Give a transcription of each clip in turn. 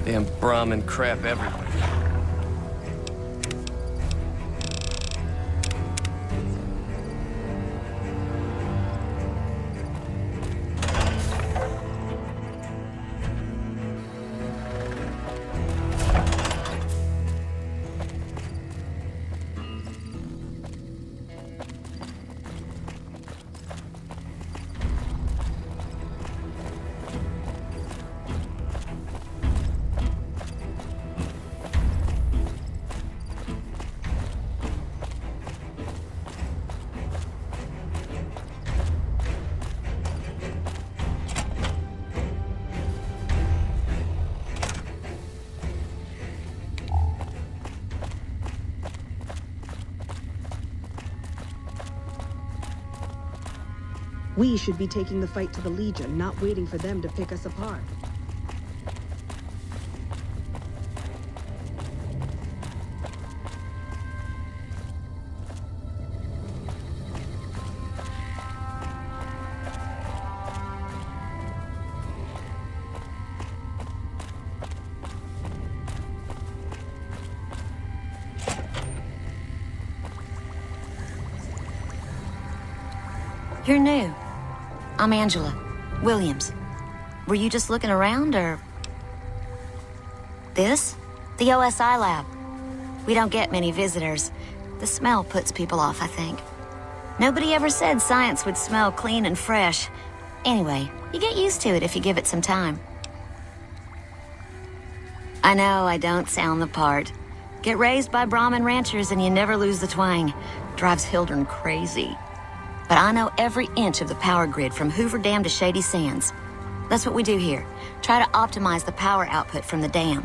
Damn Brahmin crap everywhere. We should be taking the fight to the Legion, not waiting for them to pick us apart. You're new. I'm Angela Williams. Were you just looking around, or...? This? The OSI lab. We don't get many visitors. The smell puts people off, I think. Nobody ever said science would smell clean and fresh. Anyway, you get used to it if you give it some time. I know I don't sound the part. Get raised by Brahmin ranchers and you never lose the twang. Drives Hildern crazy. But I know every inch of the power grid from Hoover Dam to Shady Sands. That's what we do here. Try to optimize the power output from the dam.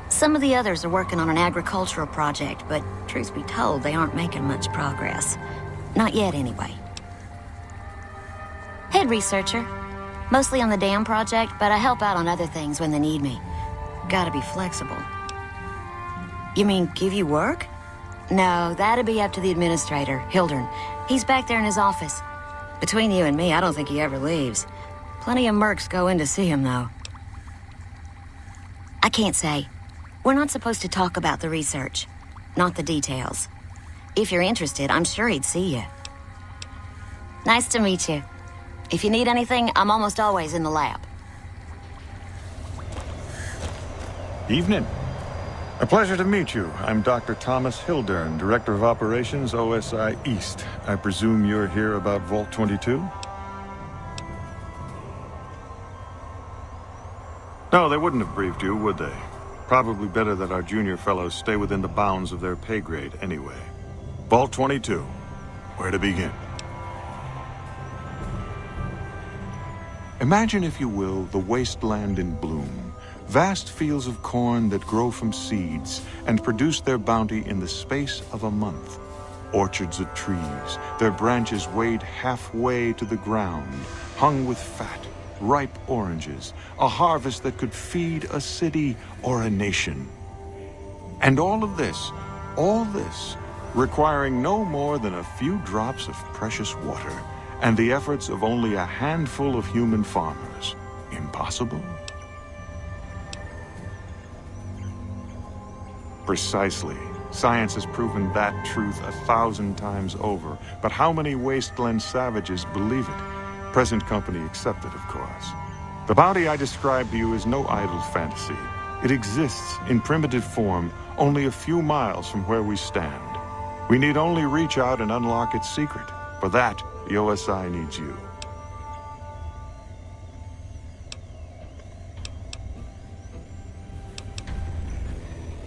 Some of the others are working on an agricultural project, but truth be told, they aren't making much progress. Not yet, anyway. Head researcher. Mostly on the dam project, but I help out on other things when they need me. Gotta be flexible. You mean give you work? No, that'd be up to the administrator, Hildern. He's back there in his office. Between you and me, I don't think he ever leaves. Plenty of mercs go in to see him, though. I can't say. We're not supposed to talk about the research, not the details. If you're interested, I'm sure he'd see you. Nice to meet you. If you need anything, I'm almost always in the lab. Evening. A pleasure to meet you. I'm Dr. Thomas Hildern, Director of Operations, OSI East. I presume you're here about Vault 22? No, they wouldn't have briefed you, would they? Probably better that our junior fellows stay within the bounds of their pay grade anyway. Vault 22. Where to begin? Imagine, if you will, the wasteland in bloom. Vast fields of corn that grow from seeds and produce their bounty in the space of a month. Orchards of trees, their branches weighed halfway to the ground, hung with fat, ripe oranges, a harvest that could feed a city or a nation. And all this, requiring no more than a few drops of precious water and the efforts of only a handful of human farmers. Impossible? Precisely. Science has proven that truth 1,000 times over. But how many wasteland savages believe it? Present company accepted, of course. The bounty I described to you is no idle fantasy. It exists in primitive form only a few miles from where we stand. We need only reach out and unlock its secret. For that, the OSI needs you.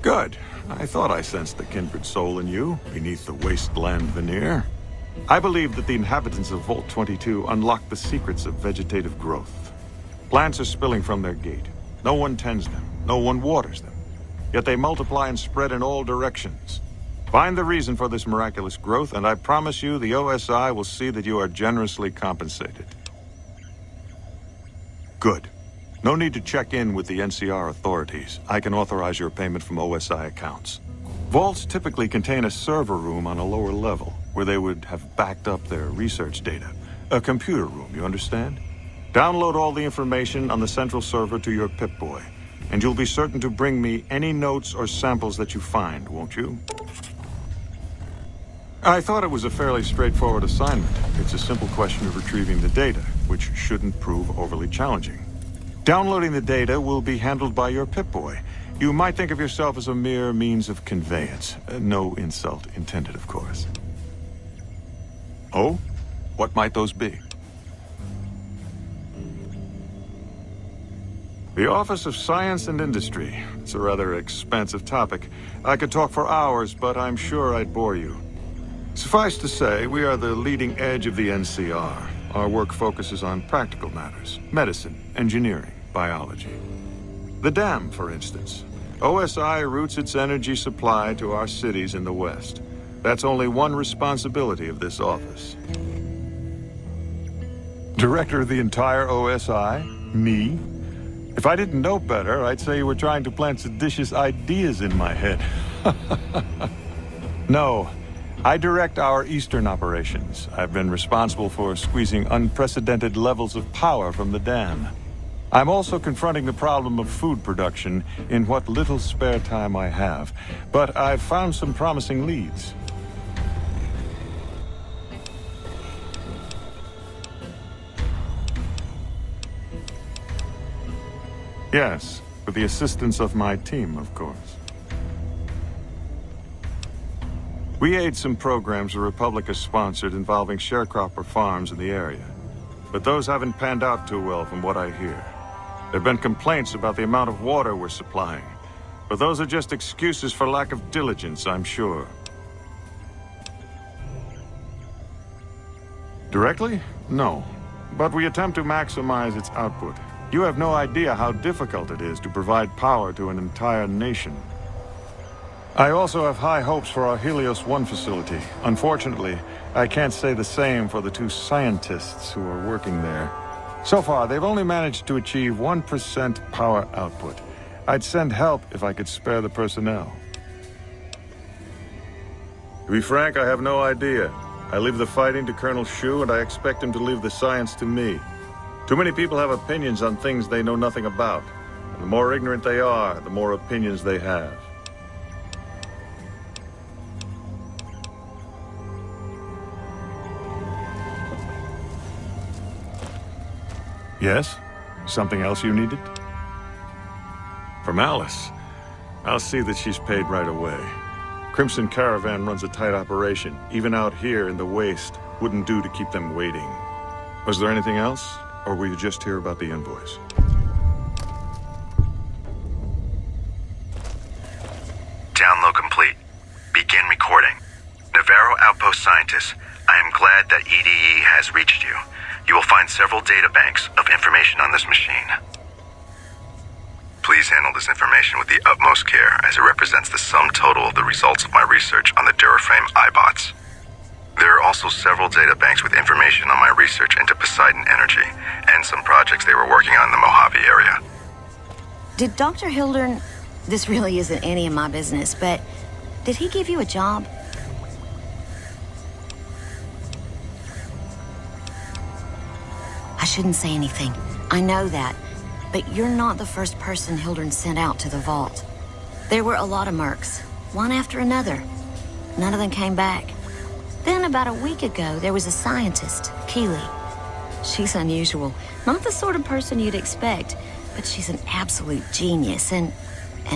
Good. I thought I sensed the kindred soul in you, beneath the wasteland veneer. I believe that the inhabitants of Vault 22 unlock the secrets of vegetative growth. Plants are spilling from their gate. No one tends them, no one waters them. Yet they multiply and spread in all directions. Find the reason for this miraculous growth, and I promise you the OSI will see that you are generously compensated. Good. No need to check in with the NCR authorities. I can authorize your payment from OSI accounts. Vaults typically contain a server room on a lower level, where they would have backed up their research data. A computer room, you understand? Download all the information on the central server to your Pip-Boy. and you'll be certain to bring me any notes or samples that you find, won't you? I thought it was a fairly straightforward assignment. It's a simple question of retrieving the data, which shouldn't prove overly challenging. Downloading the data will be handled by your Pip-Boy. You might think of yourself as a mere means of conveyance. No insult intended, of course. Oh? What might those be? The Office of Science and Industry. It's a rather expansive topic. I could talk for hours, but I'm sure I'd bore you. Suffice to say, we are the leading edge of the NCR. Our work focuses on practical matters: medicine, engineering, biology. The dam, for instance. OSI routes its energy supply to our cities in the West. That's only one responsibility of this office. Director of the entire OSI? Me? If I didn't know better, I'd say you were trying to plant seditious ideas in my head. No. I direct our Eastern operations. I've been responsible for squeezing unprecedented levels of power from the dam. I'm also confronting the problem of food production in what little spare time I have, but I've found some promising leads. Yes, with the assistance of my team, of course. We aid some programs the Republic has sponsored involving sharecropper farms in the area. But those haven't panned out too well from what I hear. There have been complaints about the amount of water we're supplying. But those are just excuses for lack of diligence, I'm sure. Directly? No. But we attempt to maximize its output. You have no idea how difficult it is to provide power to an entire nation. I also have high hopes for our Helios 1 facility. Unfortunately, I can't say the same for the 2 scientists who are working there. So far, they've only managed to achieve 1% power output. I'd send help if I could spare the personnel. To be frank, I have no idea. I leave the fighting to Colonel Shu, and I expect him to leave the science to me. Too many people have opinions on things they know nothing about. And the more ignorant they are, the more opinions they have. Yes? Something else you needed? From Alice. I'll see that she's paid right away. Crimson Caravan runs a tight operation. Even out here in the waste, wouldn't do to keep them waiting. Was there anything else? Or were you just here about the invoice? Download complete. Begin recording. Navarro Outpost Scientists, I am glad that EDE has reached you. You will find several data banks of information on this machine. Please handle this information with the utmost care, as it represents the sum total of the results of my research on the Duraframe iBots. There are also several data banks with information on my research into Poseidon Energy, and some projects they were working on in the Mojave area. Did Dr. Hildern... This really isn't any of my business, but... Did he give you a job? I shouldn't say anything. I know that. But you're not the first person Hildern sent out to the vault. There were a lot of mercs, one after another. None of them came back. Then about a week ago, there was a scientist, Keeley. She's unusual. Not the sort of person you'd expect, but she's an absolute genius, and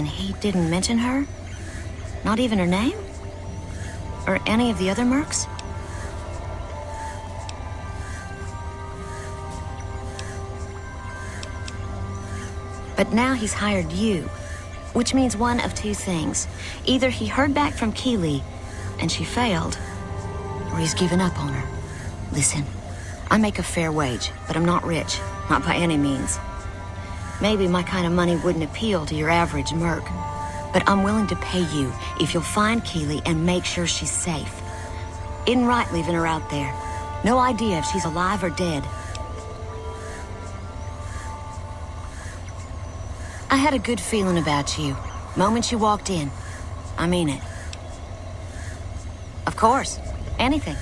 he didn't mention her? Not even her name? Or any of the other mercs? But now he's hired you, which means one of two things. Either he heard back from Keeley, and she failed, or he's given up on her. Listen, I make a fair wage, but I'm not rich, not by any means. Maybe my kind of money wouldn't appeal to your average merc, but I'm willing to pay you if you'll find Keeley and make sure she's safe. Isn't right leaving her out there. No idea if she's alive or dead. I had a good feeling about you, moment you walked in. I mean it. Of course, anything.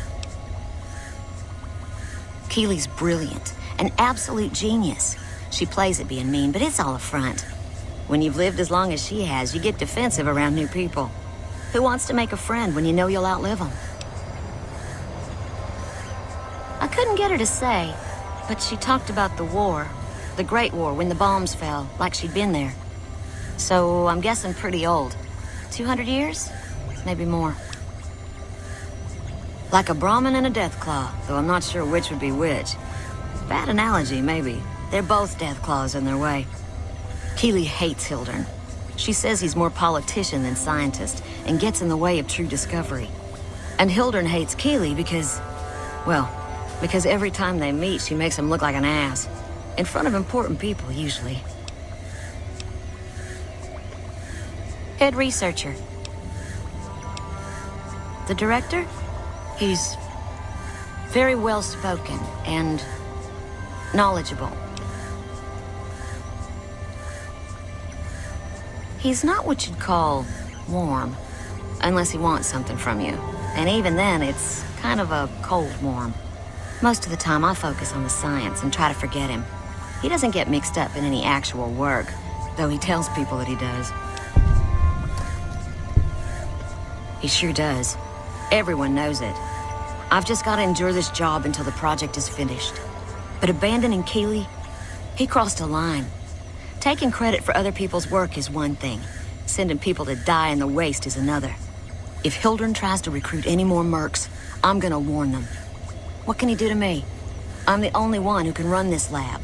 Keeley's brilliant, an absolute genius. She plays at being mean, but it's all a front. When you've lived as long as she has, you get defensive around new people. Who wants to make a friend when you know you'll outlive them? I couldn't get her to say, but she talked about the war. The Great War, when the bombs fell, like she'd been there. So I'm guessing pretty old. 200 years? Maybe more. Like a Brahmin and a Deathclaw, though I'm not sure which would be which. Bad analogy, maybe. They're both Deathclaws in their way. Keeley hates Hildern. She says he's more politician than scientist, and gets in the way of true discovery. And Hildern hates Keeley because, well, because every time they meet, she makes him look like an ass. In front of important people, usually. Head researcher. The director? He's very well-spoken and knowledgeable. He's not what you'd call warm, unless he wants something from you. And even then, it's kind of a cold warm. Most of the time, I focus on the science and try to forget him. He doesn't get mixed up in any actual work, though he tells people that he does. He sure does. Everyone knows it. I've just got to endure this job until the project is finished. But abandoning Keeley, he crossed a line. Taking credit for other people's work is one thing. Sending people to die in the waste is another. If Hildern tries to recruit any more mercs, I'm gonna warn them. What can he do to me? I'm the only one who can run this lab.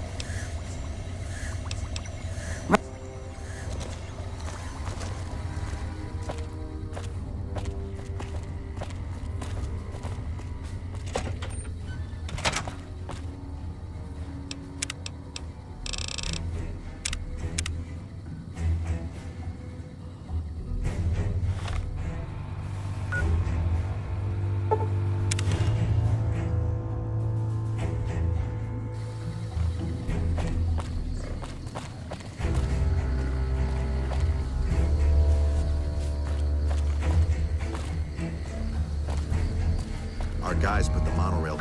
Our guys put the monorail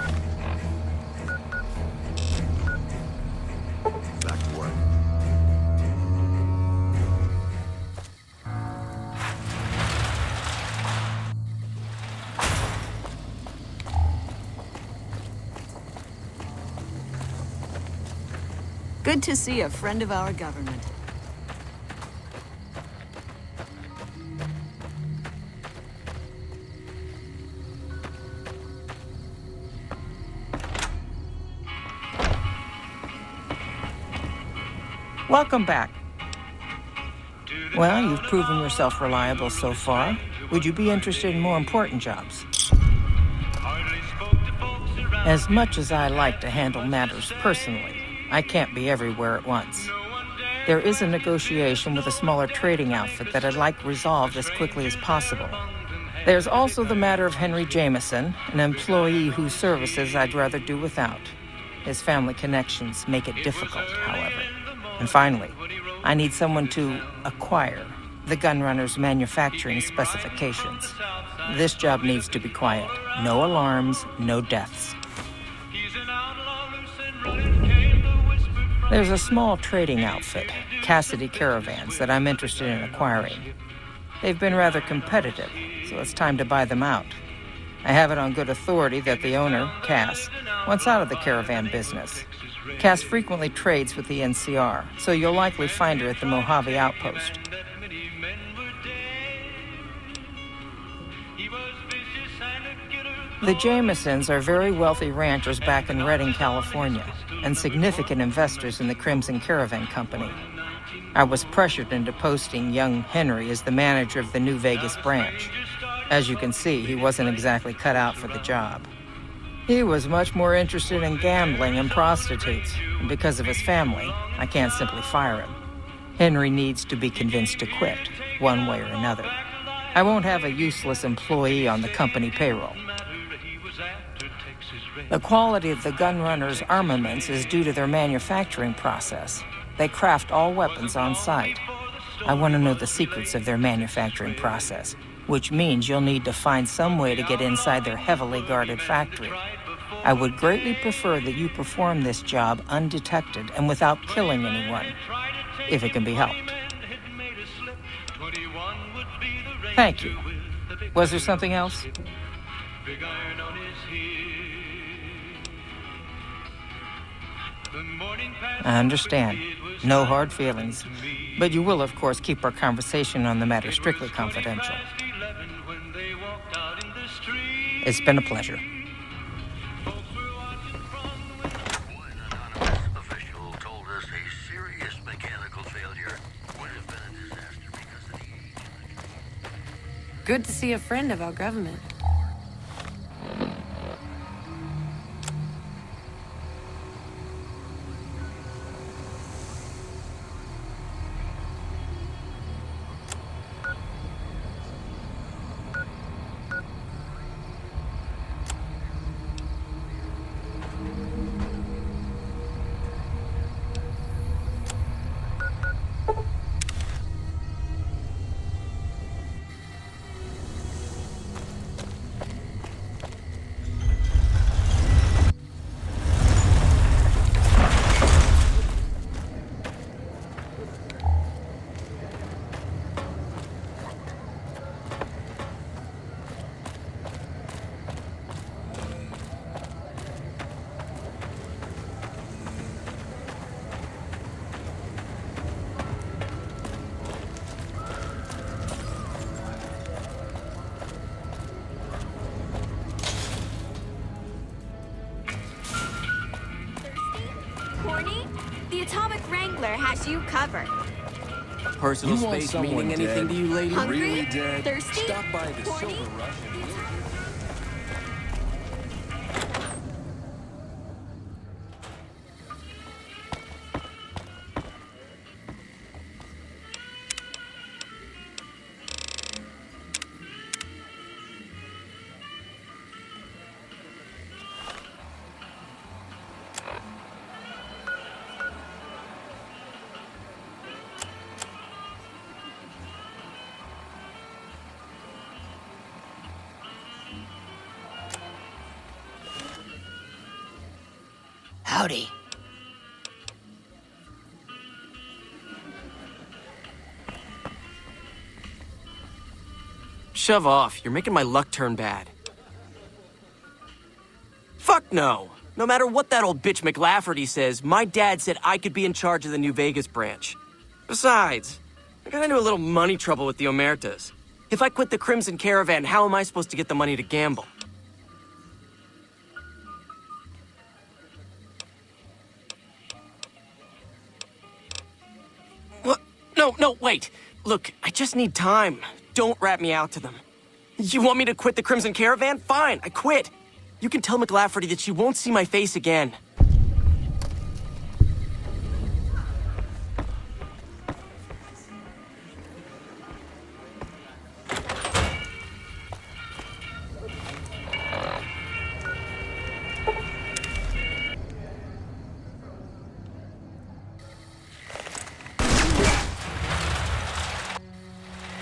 back to work. Good to see a friend of our government. Welcome back. Well, you've proven yourself reliable so far. Would you be interested in more important jobs? As much as I like to handle matters personally, I can't be everywhere at once. There is a negotiation with a smaller trading outfit that I'd like resolved as quickly as possible. There's also the matter of Henry Jameson, an employee whose services I'd rather do without. His family connections make it difficult, however. And finally, I need someone to acquire the Gunrunner's manufacturing specifications. This job needs to be quiet. No alarms, no deaths. There's a small trading outfit, Cassidy Caravans, that I'm interested in acquiring. They've been rather competitive, so it's time to buy them out. I have it on good authority that the owner, Cass, wants out of the caravan business. Cass frequently trades with the NCR, so you'll likely find her at the Mojave outpost. The Jamesons are very wealthy ranchers back in Redding, California, and significant investors in the Crimson Caravan Company. I was pressured into posting young Henry as the manager of the New Vegas branch. As you can see, he wasn't exactly cut out for the job. He was much more interested in gambling and prostitutes, and because of his family, I can't simply fire him. Henry needs to be convinced to quit, one way or another. I won't have a useless employee on the company payroll. The quality of the Gunrunner's armaments is due to their manufacturing process. They craft all weapons on site. I want to know the secrets of their manufacturing process, which means you'll need to find some way to get inside their heavily guarded factory. I would greatly prefer that you perform this job undetected and without killing anyone, if it can be helped. Thank you. Was there something else? I understand. No hard feelings. But you will, of course, keep our conversation on the matter strictly confidential. It's been a pleasure. One anonymous official told us a serious mechanical failure would have been a disaster because of the age. Good to see a friend of our government. The Atomic Wrangler has you covered. Personal You want space someone meaning anything dead? to you, lady? Hungry? Really dead? Thirsty? Stop by the Horny? Silver Rush. Howdy. Shove off. You're making my luck turn bad. Fuck no. No matter what that old bitch McLafferty says, my dad said I could be in charge of the New Vegas branch. Besides, I got into a little money trouble with the Omertas. If I quit the Crimson Caravan, how am I supposed to get the money to gamble? What? No, wait. Look, I just need time. Don't rat me out to them. You want me to quit the Crimson Caravan? Fine, I quit. You can tell McLafferty that she won't see my face again.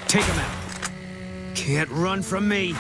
Take him out. Can't run from me.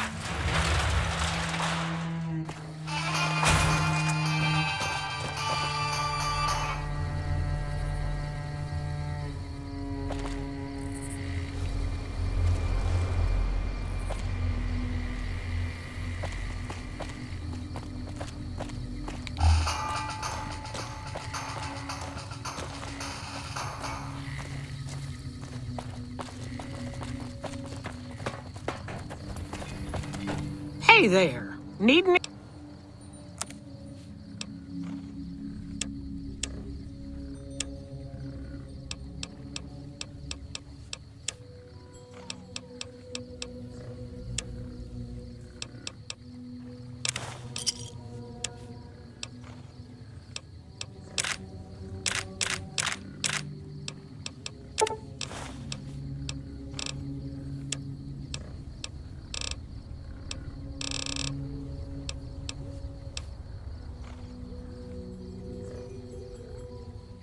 Hey there. Need me?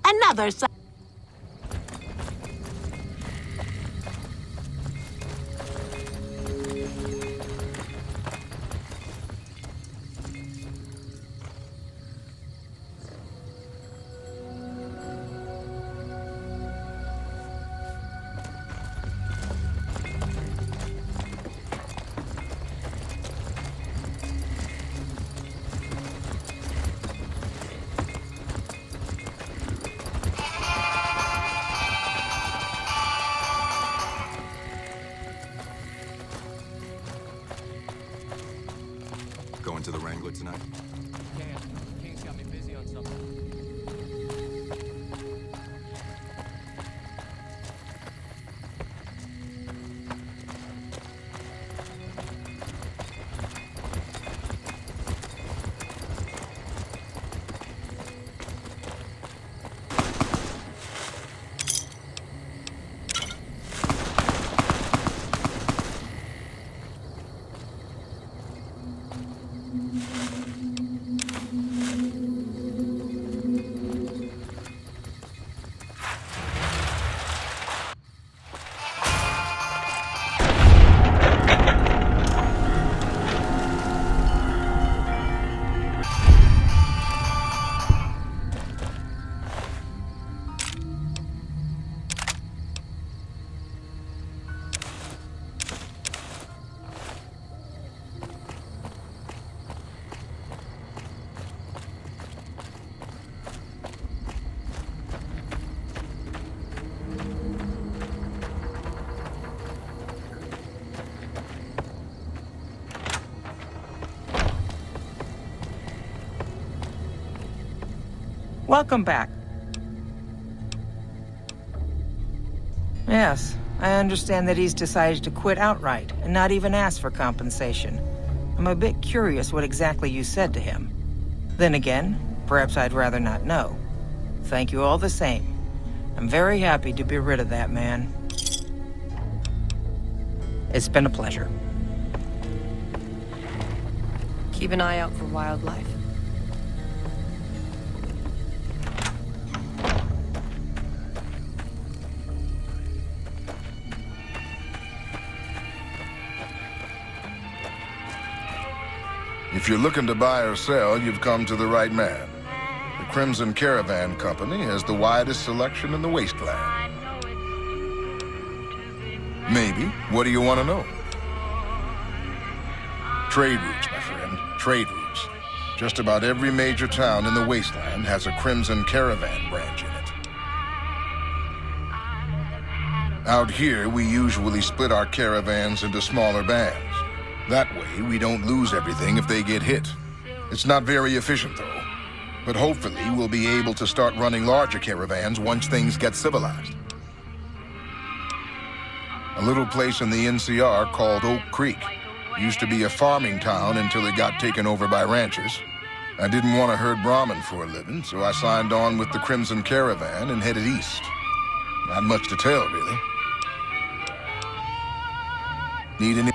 Another side. Going to the Wrangler tonight? King's got me busy on something. Welcome back. Yes, I understand that he's decided to quit outright and not even ask for compensation. I'm a bit curious what exactly you said to him. Then again, perhaps I'd rather not know. Thank you all the same. I'm very happy to be rid of that man. It's been a pleasure. Keep an eye out for wildlife. If you're looking to buy or sell, you've come to the right man. The Crimson Caravan Company has the widest selection in the wasteland. Maybe. What do you want to know? Trade routes, my friend. Trade routes. Just about every major town in the wasteland has a Crimson Caravan branch in it. Out here, we usually split our caravans into smaller bands. That way, we don't lose everything if they get hit. It's not very efficient, though. But hopefully, we'll be able to start running larger caravans once things get civilized. A little place in the NCR called Oak Creek. Used to be a farming town until it got taken over by ranchers. I didn't want to herd Brahmin for a living, so I signed on with the Crimson Caravan and headed east. Not much to tell, really. Need any...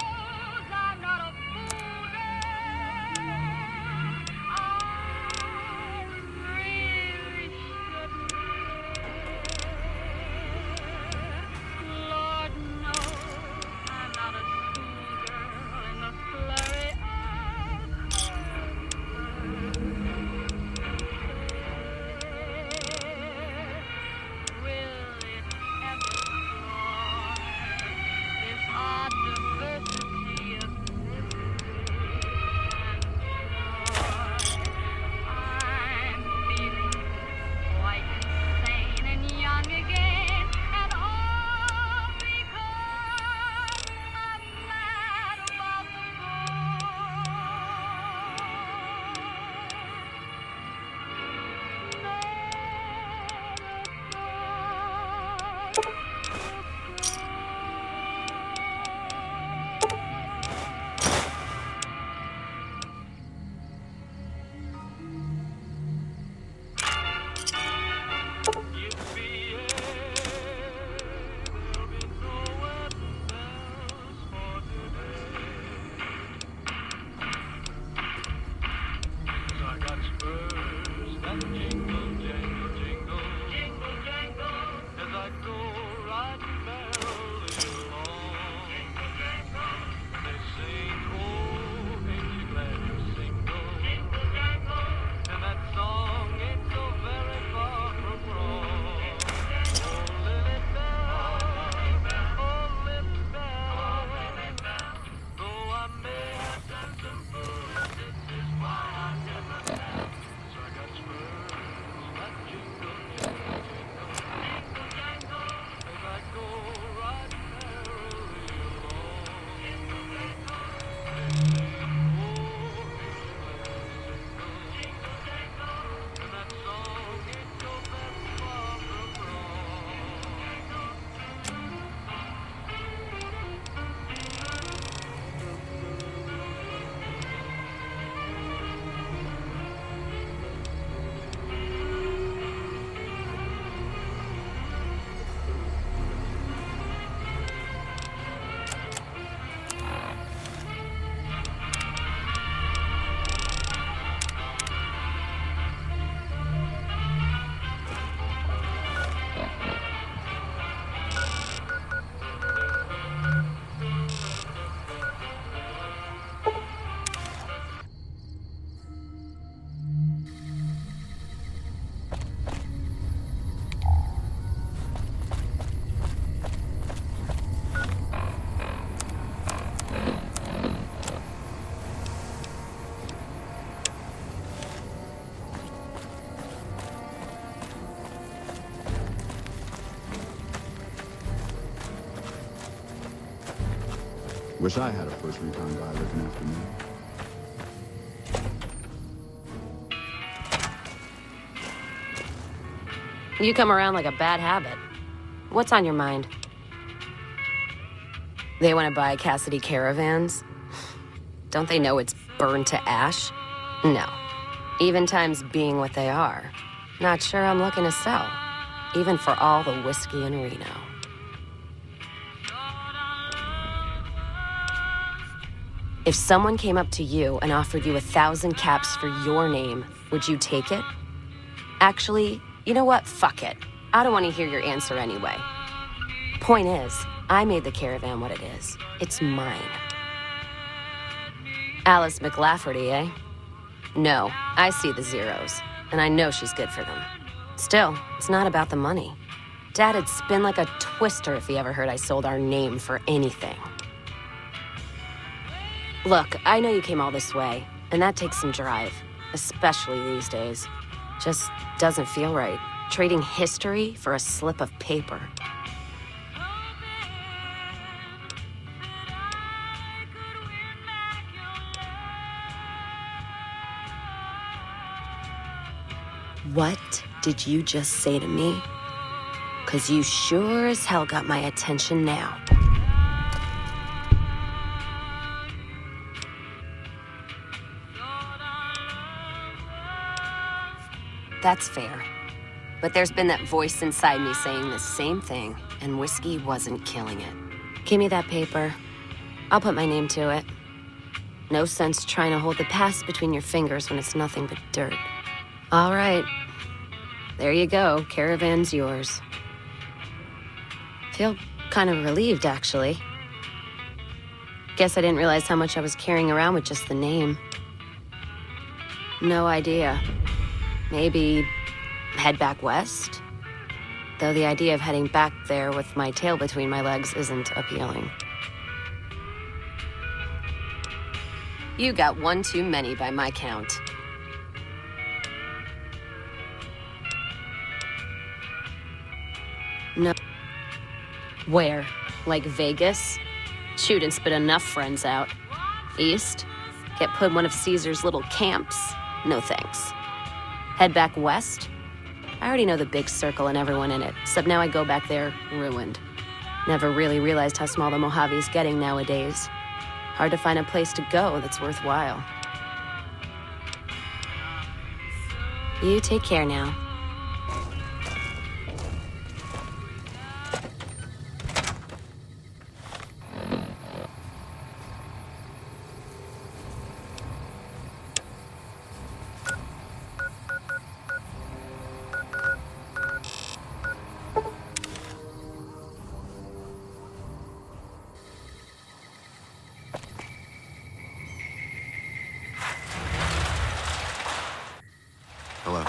Wish I had a first recon guy looking after me. You come around like a bad habit. What's on your mind? They want to buy Cassidy caravans? Don't they know it's burned to ash? No. Even times being what they are. Not sure I'm looking to sell. Even for all the whiskey in Reno. If someone came up to you and offered you 1,000 caps for your name, would you take it? Actually, you know what? Fuck it. I don't want to hear your answer anyway. Point is, I made the caravan what it is. It's mine. Alice McLafferty, eh? No, I see the zeros, and I know she's good for them. Still, it's not about the money. Dad'd spin like a twister if he ever heard I sold our name for anything. Look, I know you came all this way, and that takes some drive, especially these days. Just doesn't feel right, trading history for a slip of paper. What did you just say to me? 'Cause you sure as hell got my attention now. That's fair. But there's been that voice inside me saying the same thing, and whiskey wasn't killing it. Give me that paper. I'll put my name to it. No sense trying to hold the past between your fingers when it's nothing but dirt. All right. There you go. Caravan's yours. Feel kind of relieved, actually. Guess I didn't realize how much I was carrying around with just the name. No idea. Maybe head back west? Though the idea of heading back there with my tail between my legs isn't appealing. You got one too many by my count. No. Where? Like Vegas? Shoot and spit enough friends out. East? Get put in one of Caesar's little camps? No thanks. Head back west? I already know the big circle and everyone in it, except now I go back there ruined. Never really realized how small the Mojave's getting nowadays. Hard to find a place to go that's worthwhile. You take care now. Hello.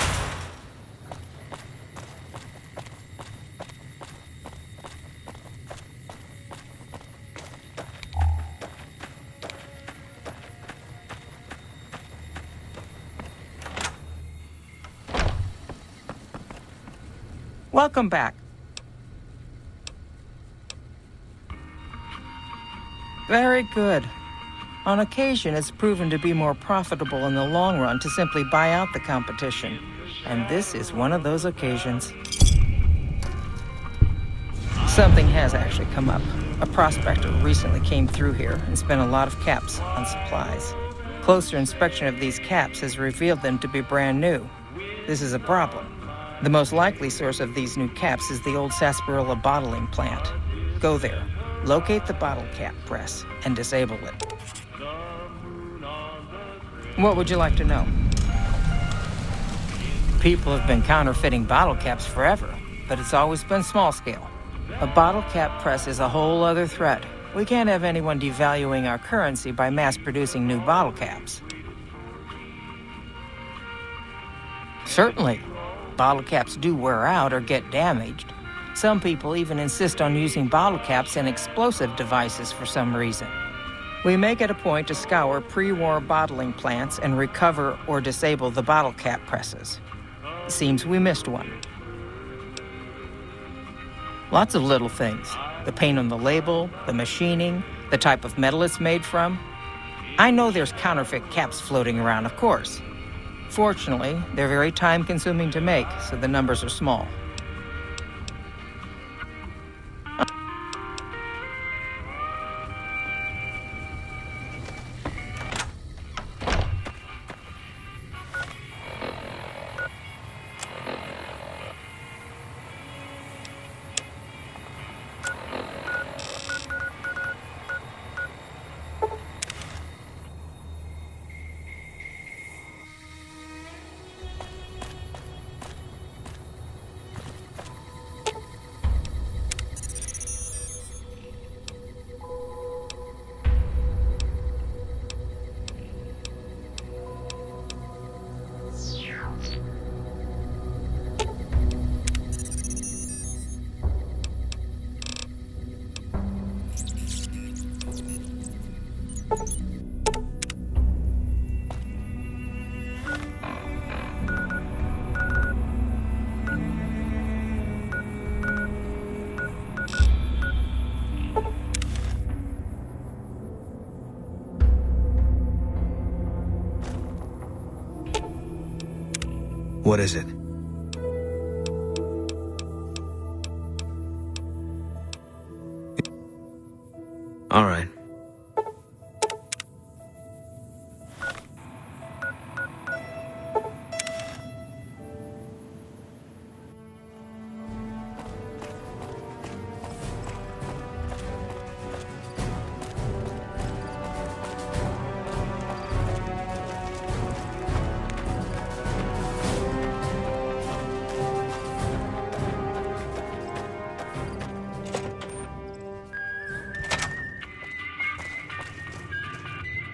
Welcome back. Very good. On occasion, it's proven to be more profitable in the long run to simply buy out the competition. And this is one of those occasions. Something has actually come up. A prospector recently came through here and spent a lot of caps on supplies. Closer inspection of these caps has revealed them to be brand new. This is a problem. The most likely source of these new caps is the old sarsaparilla bottling plant. Go there, locate the bottle cap press, and disable it. What would you like to know? People have been counterfeiting bottle caps forever, but it's always been small scale. A bottle cap press is a whole other threat. We can't have anyone devaluing our currency by mass-producing new bottle caps. Certainly. Bottle caps do wear out or get damaged. Some people even insist on using bottle caps in explosive devices for some reason. We make it a point to scour pre-war bottling plants and recover or disable the bottle cap presses. Seems we missed one. Lots of little things. The paint on the label, the machining, The type of metal it's made from? I know there's counterfeit caps floating around, of course. Fortunately, they're very time-consuming to make, so the numbers are small. What is it? All right.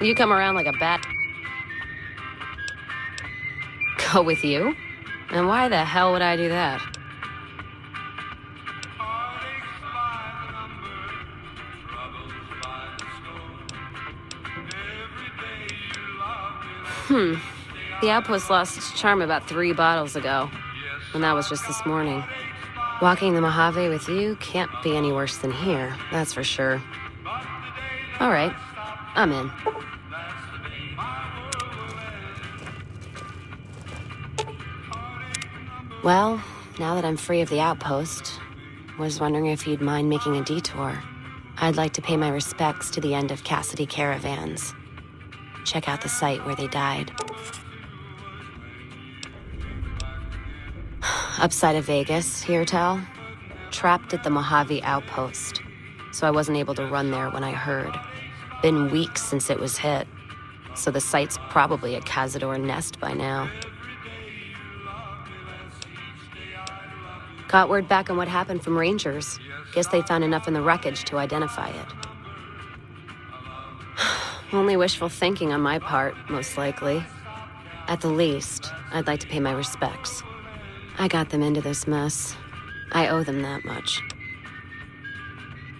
You come around like a bat. Go with you? And why the hell would I do that? The outpost lost its charm about 3 bottles ago. And that was just this morning. Walking the Mojave with you can't be any worse than here, that's for sure. All right, I'm in. Well, now that I'm free of the outpost, was wondering if you'd mind making a detour. I'd like to pay my respects to the end of Cassidy Caravans. Check out the site where they died. Upside of Vegas, Heartel. Trapped at the Mojave outpost, so I wasn't able to run there when I heard. Been weeks since it was hit, so the site's probably a Cazador nest by now. Got word back on what happened from Rangers. Guess they found enough in the wreckage to identify it. Only wishful thinking on my part, most likely. At the least, I'd like to pay my respects. I got them into this mess. I owe them that much.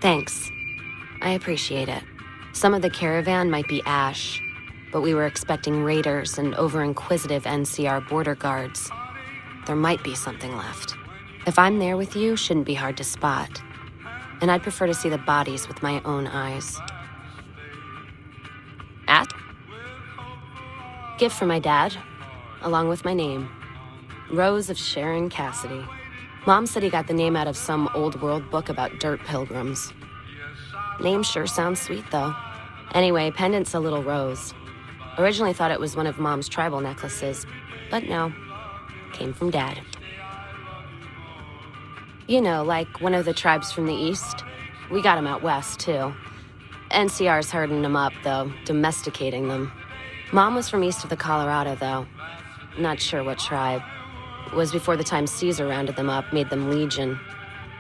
Thanks. I appreciate it. Some of the caravan might be ash, but we were expecting raiders and over-inquisitive NCR border guards. There might be something left. If I'm there with you, shouldn't be hard to spot. And I'd prefer to see the bodies with my own eyes. Gift for my dad, along with my name. Rose of Sharon Cassidy. Mom said he got the name out of some old world book about dirt pilgrims. Name sure sounds sweet, though. Anyway, pendant's a little rose. Originally thought it was one of Mom's tribal necklaces, but no. Came from Dad. You know, like one of the tribes from the east. We got them out west, too. NCR's herding them up, though, domesticating them. Mom was from east of the Colorado, though. Not sure what tribe. It was before the time Caesar rounded them up, made them legion.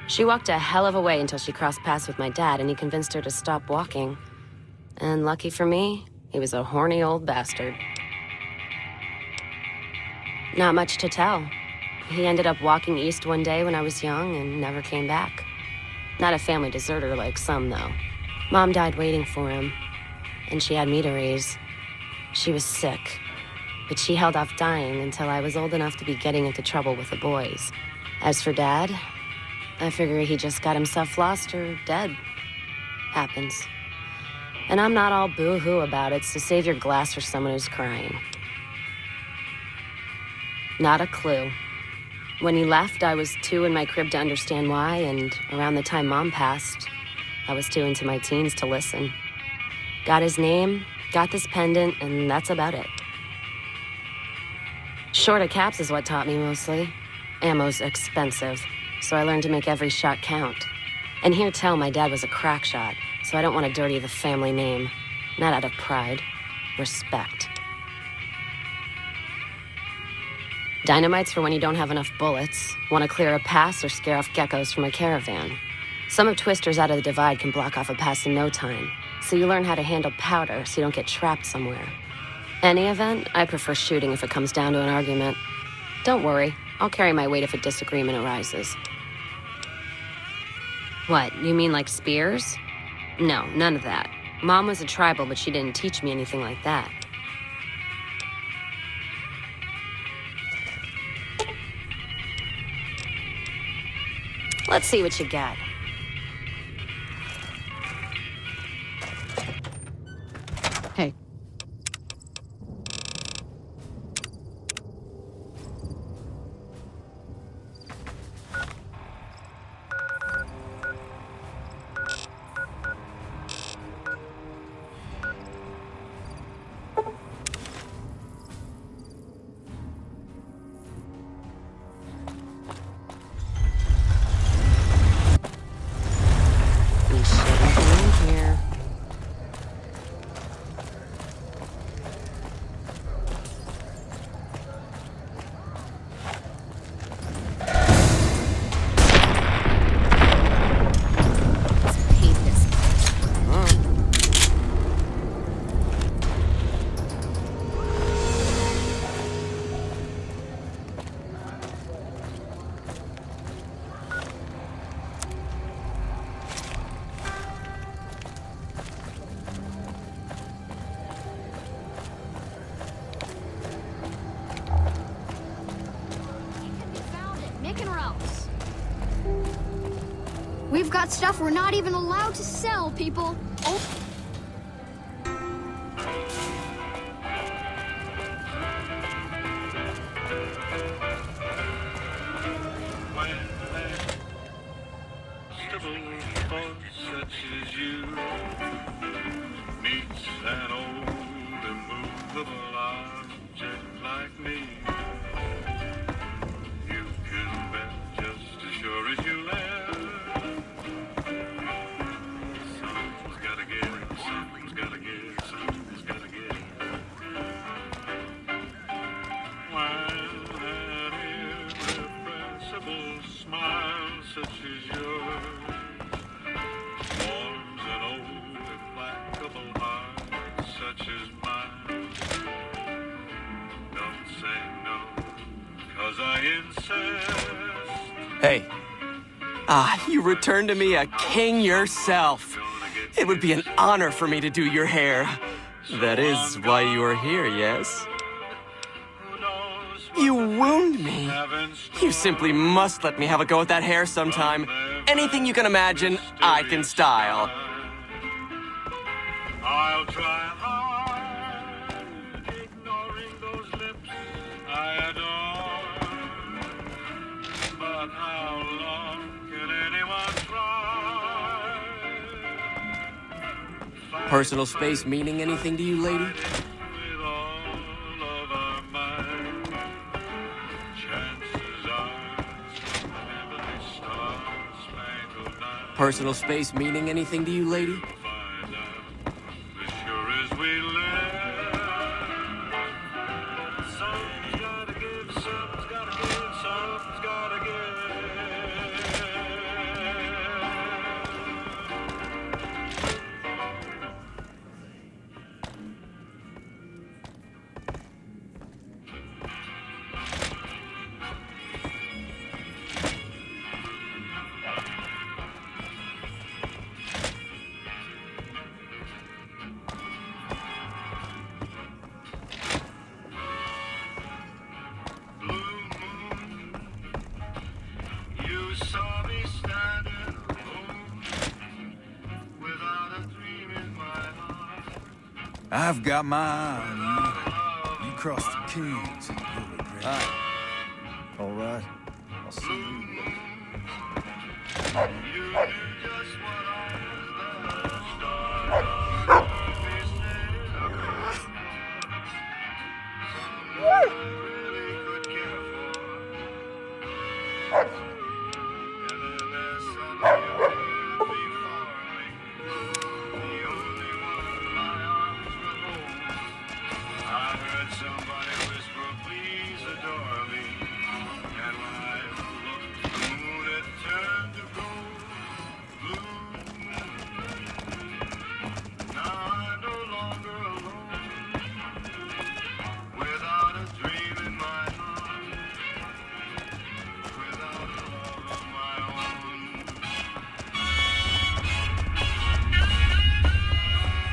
She walked a hell of a way until she crossed paths with my dad, and he convinced her to stop walking. And lucky for me, he was a horny old bastard. Not much to tell. He ended up walking east one day when I was young and never came back. Not a family deserter like some, though. Mom died waiting for him, and she had me to raise. She was sick, but she held off dying until I was old enough to be getting into trouble with the boys. As for Dad, I figure he just got himself lost or dead. Happens. And I'm not all boo-hoo about it, so save your glass for someone who's crying. Not a clue. When he left, I was too in my crib to understand why, and around the time Mom passed, I was too into my teens to listen. Got his name, got this pendant, and that's about it. Short of caps is what taught me mostly. Ammo's expensive, so I learned to make every shot count. And hear tell my dad was a crack shot, so I don't want to dirty the family name. Not out of pride. Respect. Dynamite's for when you don't have enough bullets, want to clear a pass or scare off geckos from a caravan. Some of Twister's Out of the Divide can block off a pass in no time, so you learn how to handle powder so you don't get trapped somewhere. Any event, I prefer shooting if it comes down to an argument. Don't worry, I'll carry my weight if a disagreement arises. What, you mean like spears? No, none of that. Mom was a tribal, but she didn't teach me anything like that. Let's see what you got. Hey. We've got stuff we're not even allowed to sell, people. Oh. Hey. You returned to me a king yourself. It would be an honor for me to do your hair. That is why you are here, yes? You wound me. You simply must let me have a go at that hair sometime. Anything you can imagine, I can style. I'll try hard, ignoring those lips I adore. But how long can anyone try? Personal space meaning anything to you, lady? With all of our might, chances are some heavenly star-spangled night. Personal space meaning anything to you, lady? I've got my eye on you. You cross the Kings and you'll regret it. All right. I'll see you later. You knew just what I was there to start.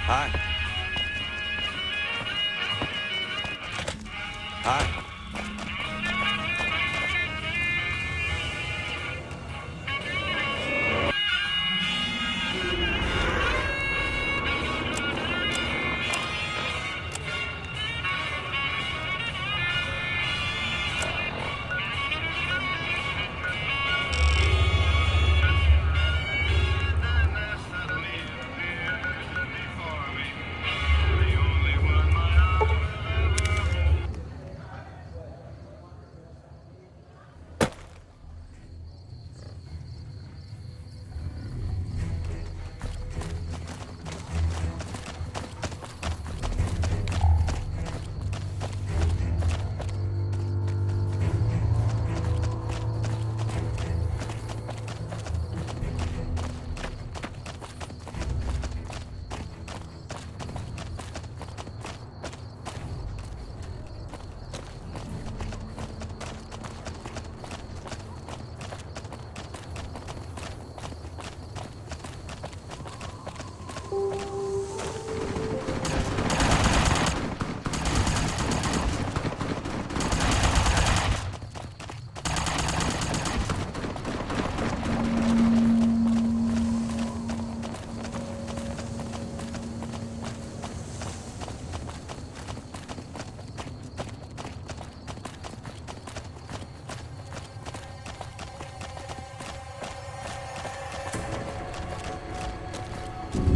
Hi. Hi.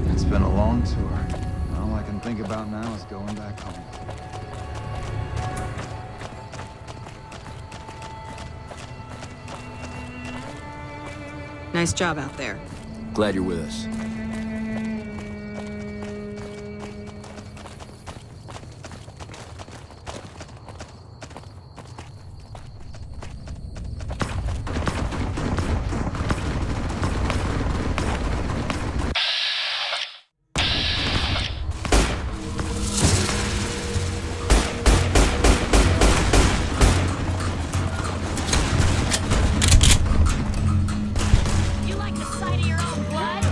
It's been a long tour. All I can think about now is going back home. Nice job out there. Glad you're with us. You like the sight of your own blood?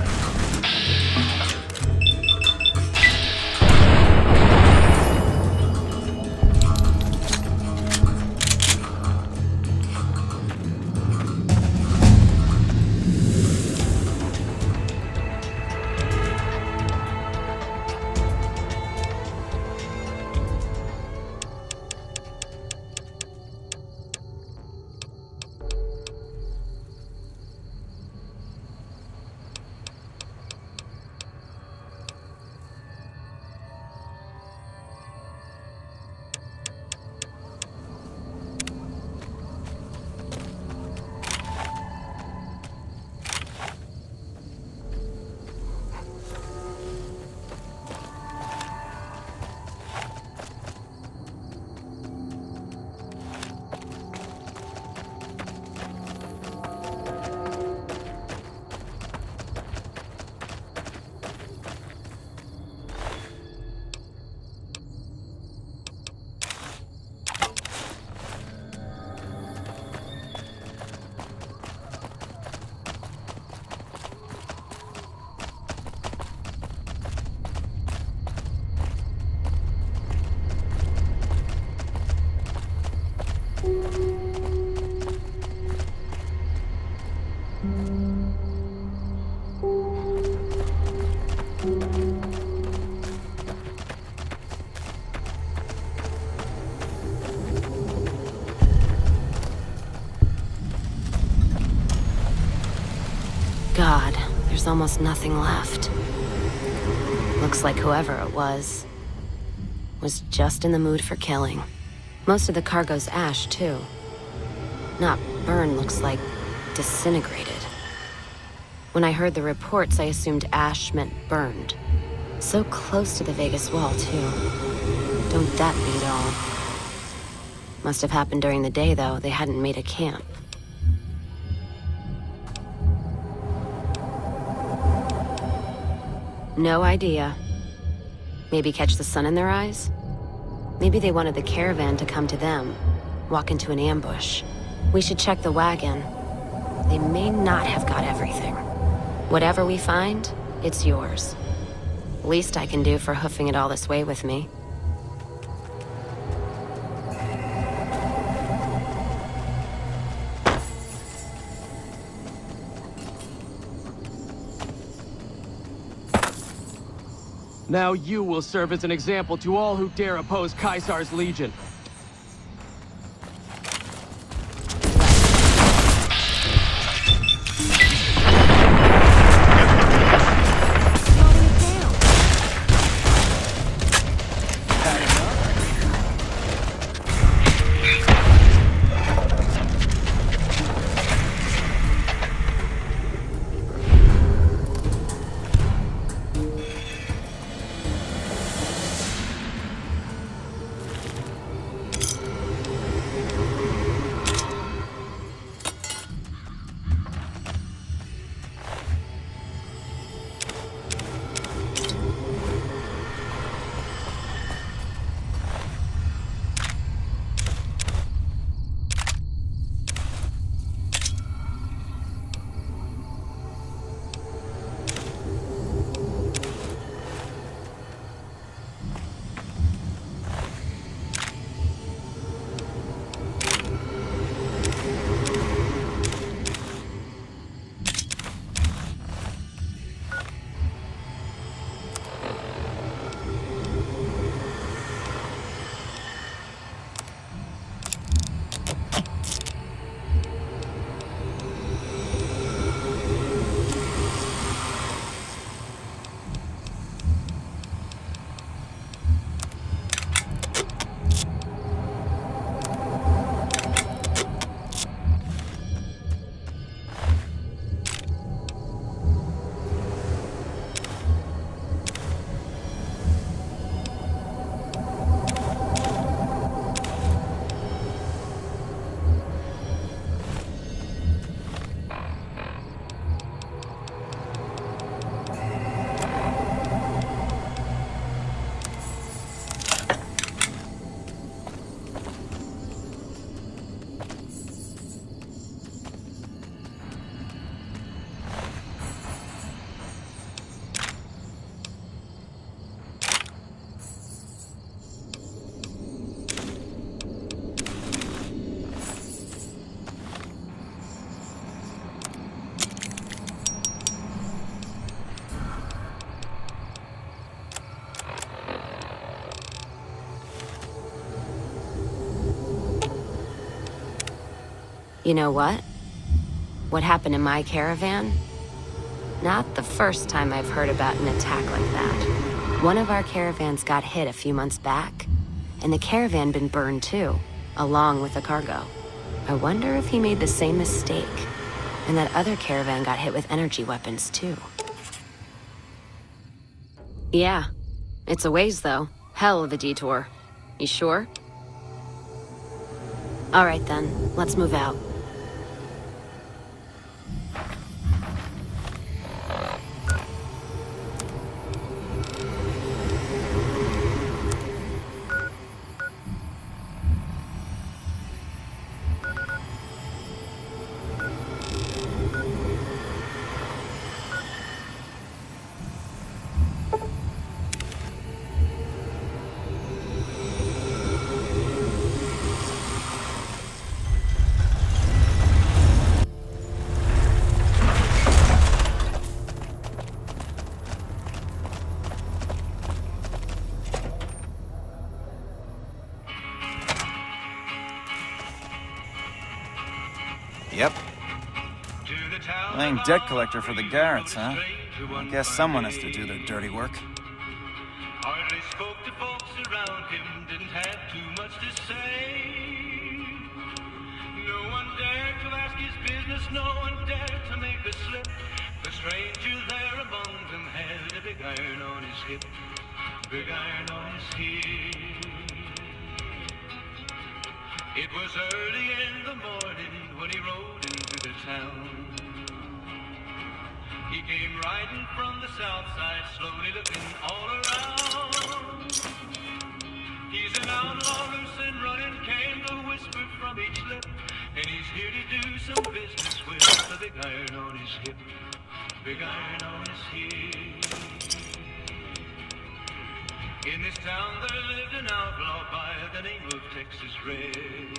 there's almost nothing left. Looks like whoever it was just in the mood for killing. Most of the cargo's ash, too. Not burned, looks like disintegrated. When I heard the reports, I assumed ash meant burned. So close to the Vegas wall, too. Don't that beat all? Must have happened during the day, though. They hadn't made a camp. No idea. Maybe catch the sun in their eyes? Maybe they wanted the caravan to come to them, walk into an ambush. We should check the wagon. They may not have got everything. Whatever we find, it's yours. Least I can do for hoofing it all this way with me. Now you will serve as an example to all who dare oppose Caesar's legion. You know what? What happened in my caravan? Not the first time I've heard about an attack like that. One of our caravans got hit a few months back, and the caravan been burned too, along with the cargo. I wonder if he made the same mistake, and that other caravan got hit with energy weapons too. Yeah, it's a ways though. Hell of a detour. You sure? All right then, let's move out. Yep. To the Playing debt collector for the Garretts, huh? I guess someone has to do the dirty work. Hardly spoke to folks around him, didn't have too much to say. No one dared to ask his business, no one dared to make a slip. The stranger there among them had a big iron on his hip, big iron on his hip. It was early in the morning when he rode into the town. He came riding from the south side, slowly looking all around. He's an outlaw, loose and running, came the whisper from each lip. And he's here to do some business with the big iron on his hip, big iron on his hip. In this town there lived an outlaw by the name of Texas Red.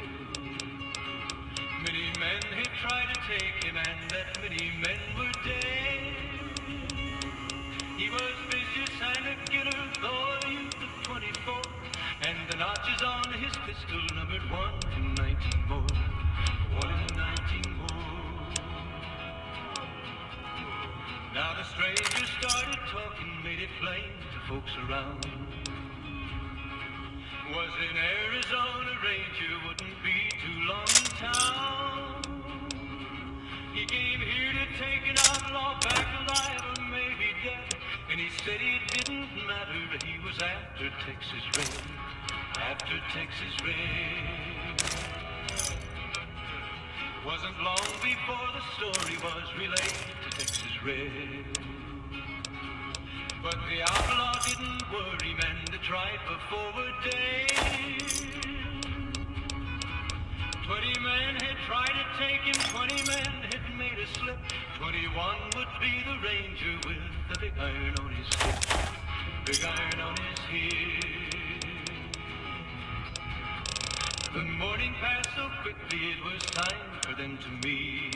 Many men had tried to take him, and that many men were dead. He was vicious and a killer, though a youth of 24, and the notches on his pistol numbered 1 in 19 more, 1 in 19 more. Now the stranger started talking, made it plain to folks around. Was in Arizona, Ranger, wouldn't be too long in town. He came here to take an outlaw back alive or maybe dead. And he said it didn't matter, he was after Texas Red, after Texas Red. Wasn't long before the story was relayed to Texas Red. But the outlaw didn't worry, men that tried for forward days. 20 men had tried to take him, 20 men had made a slip. 21 would be the ranger with the big iron on his hip, big iron on his hip. The morning passed so quickly, it was time for them to meet.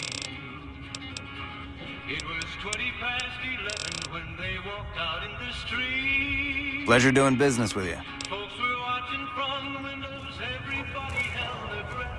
It was 20 past 11 when they walked out in the street. Pleasure doing business with you. Folks were watching from the windows, everybody held their breath.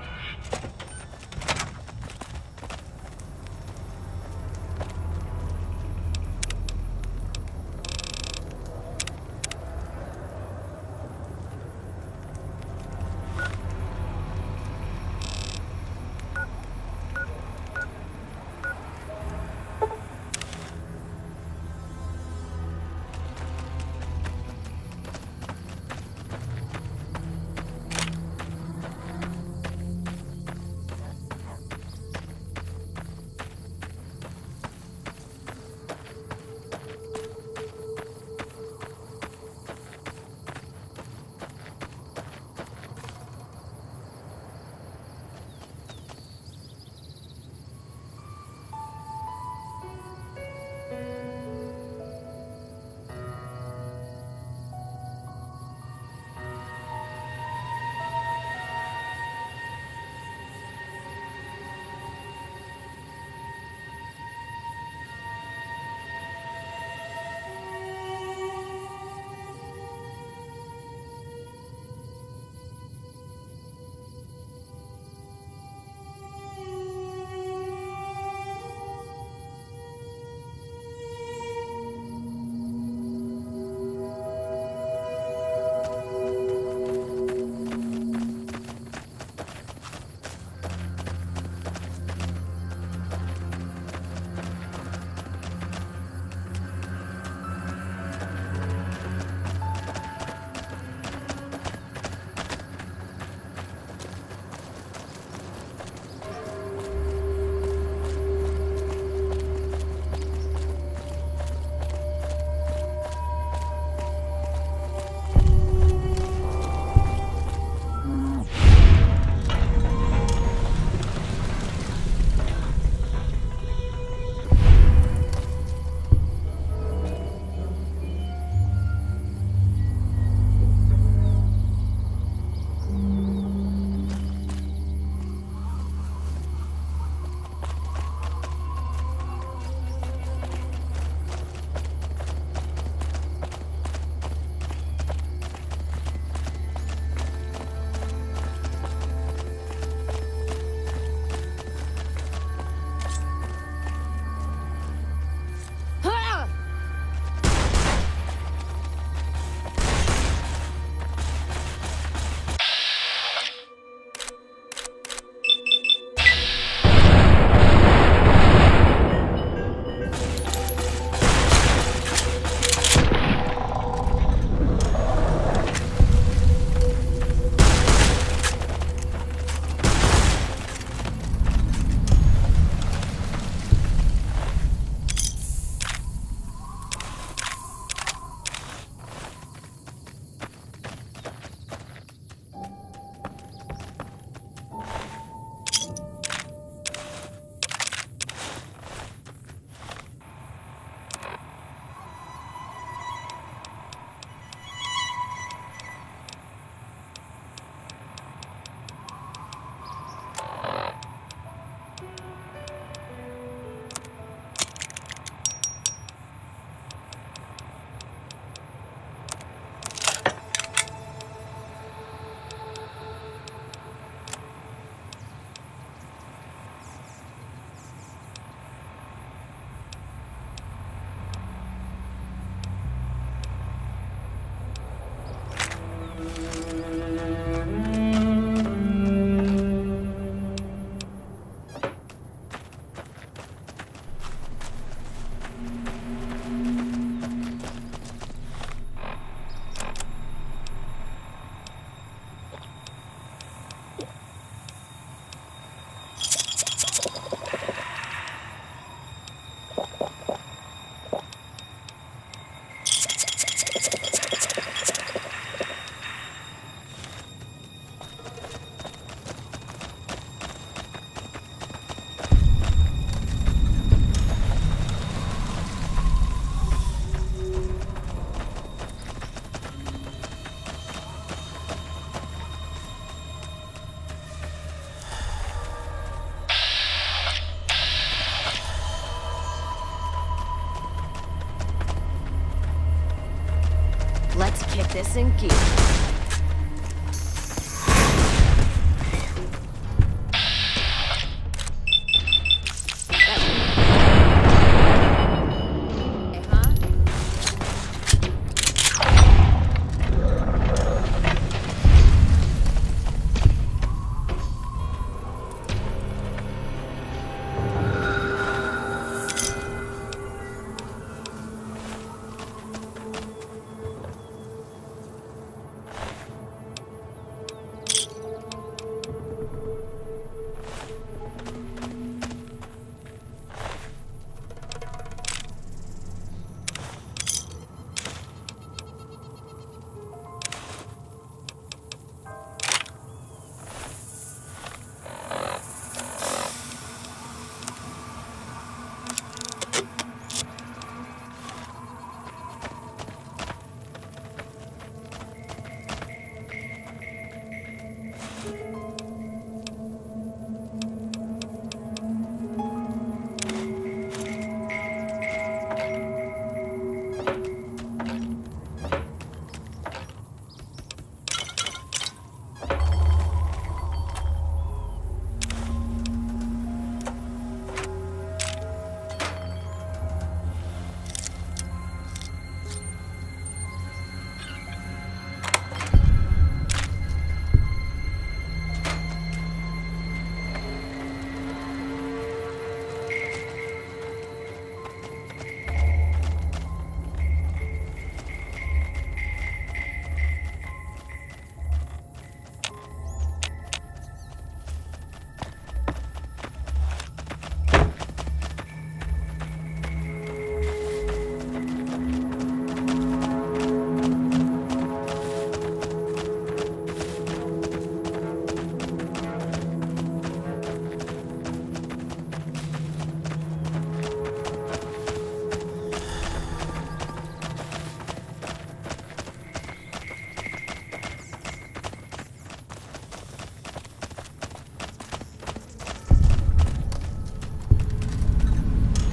this in gear.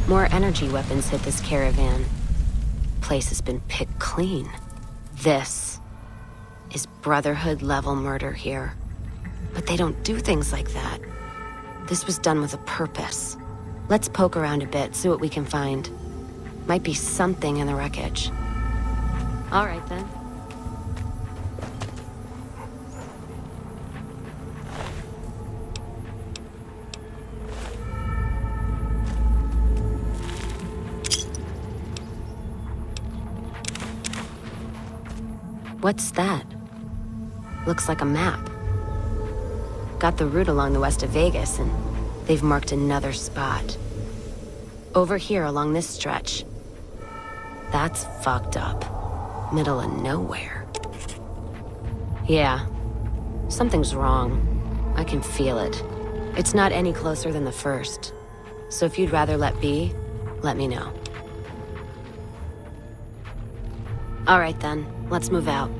More energy weapons hit this caravan. Place has been picked clean. This is Brotherhood-level murder here. But they don't do things like that. This was done with a purpose. Let's poke around a bit, see what we can find. Might be something in the wreckage. All right, then. What's that? Looks like a map. Got the route along the west of Vegas, and they've marked another spot. Over here along this stretch. That's fucked up. Middle of nowhere. Yeah. Something's wrong. I can feel it. It's not any closer than the first. So if you'd rather let be, let me know. All right then, let's move out.